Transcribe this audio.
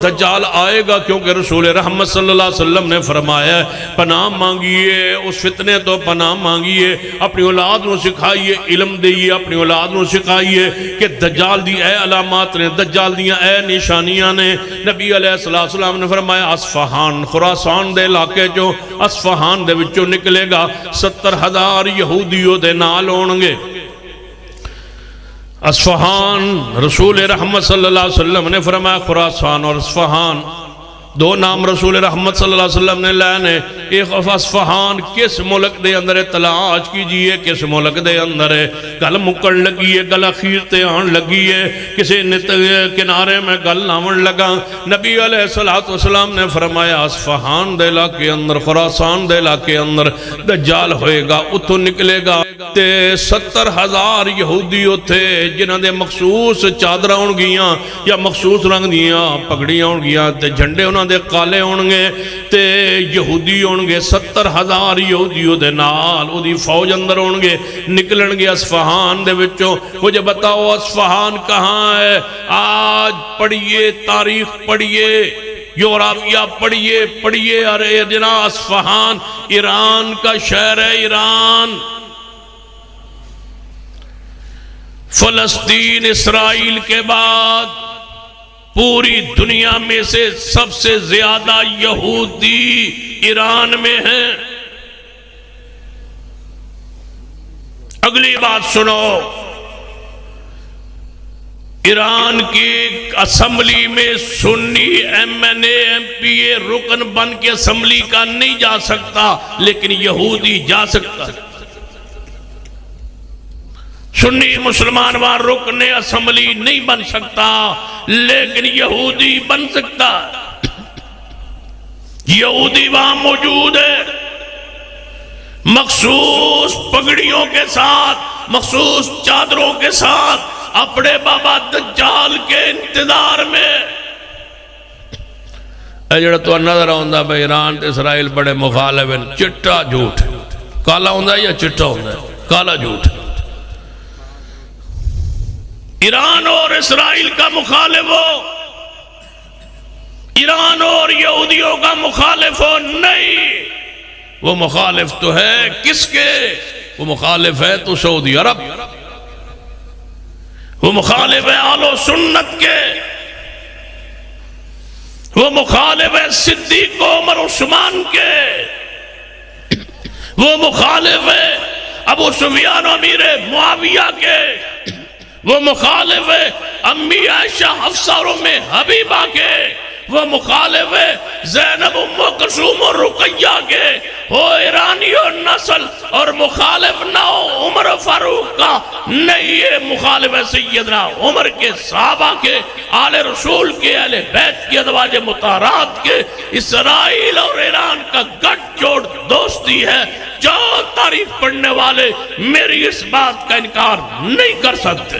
دجال آئے گا، کیونکہ رسول رحمت صلی اللہ علیہ وسلم نے فرمایا ہے پناہ مانگیے اس فتنے تو پناہ مانگیے، اپنی اولاد نو سکھائیے، علم دئیے، اپنی اولاد نو سکھائیے کہ دجال دی اے علامات نے، دجال دیاں اے نشانیاں نے۔ نبی علیہ السلام نے فرمایا اصفہان خراسان دے علاقے جو اصفہان دے وچوں نکلے گا 70,000 یہودیوں دے نال ہونگے۔ اصفہان، رسول رحمت صلی اللہ علیہ وسلم نے فرمایا خراسان اور اصفہان دو نام رسول رحمت صلی اللہ علیہ وسلم نے لینے۔ ایک اصفہان کس ملک دے اندر تلاش کیجئے، کس ملک دے اندر گل مکڑ لگی ہے، گل اخیر تے آن لگی ہے، کسی کنارے میں گل ناون لگا۔ نبی علیہ السلام نے فرمایا اصفہان دے علاقے اندر، خراسان دے علاقے اندر دجال ہوئے گا، اتھو نکلے گا تے 70,000 یہودی ہوتے جنہاں دے مخصوص چادرہ ہون گیاں یا مخصوص رنگ دیاں پگڑیاں ہون گیاں تے جھنڈے انہاں دے کالے ہونگے تے یہودی ہونگے 70,000 یہودیوں دے نال او دی فوج اندر ہونگے، نکلنگے اصفہان دے وچوں۔ مجھے بتاؤ اصفہان کہاں ہے؟ آج پڑھئے، تاریخ پڑھئے، یوگرافیہ پڑھئے، ارے جناح اصفہان ایران کا شہر ہے، ایران۔ فلسطین اسرائیل کے بعد پوری دنیا میں سے سب سے زیادہ یہودی ایران میں ہیں۔ اگلی بات سنو، ایران کی اسمبلی میں سنی M N A M P A رکن بن کے اسمبلی کا نہیں جا سکتا، لیکن یہودی جا سکتا۔ سنی مسلمان وہاں رکن اسمبلی نہیں بن سکتا، لیکن یہودی بن سکتا۔ یہودی وہاں موجود ہے، مخصوص پگڑیوں کے ساتھ، مخصوص چادروں کے ساتھ، اپنے بابا دجال کے انتظار میں۔ اے جڑا تو نظر آندا بھئی ایران تے اسرائیل بڑے مخالف ہیں، چٹا جھوٹ، کالا ہوندا یا چٹا ہوندا ہے؟ کالا جھوٹ۔ ایران اور اسرائیل کا مخالف ہو، ایران اور یہودیوں کا مخالف ہو نہیں، وہ مخالف تو ہے کس کے؟ وہ مخالف ہے تو سعودی عرب، وہ مخالف ہے اہل سنت کے، وہ مخالف ہے صدیق عمر عثمان کے، وہ مخالف ہے ابو سفیان امیر معاویہ کے، وہ مخالف ہے امی عائشہ حفصہ اور ام حبیبہ کے، وہ مخالف ہے زینب ام کلثوم اور رقیہ کے، وہ ایرانی اور نسل اور مخالف نہ ہو عمر فاروق کا، نہیں ہے مخالف ہے سیدنا عمر کے، صحابہ کے، آل رسول کے، اہل بیت کی، ازواج مطہرات کے۔ اسرائیل اور ایران کا گٹھ جوڑ دوستی ہے، جو تاریخ پڑھنے والے میری اس بات کا انکار نہیں کر سکتے۔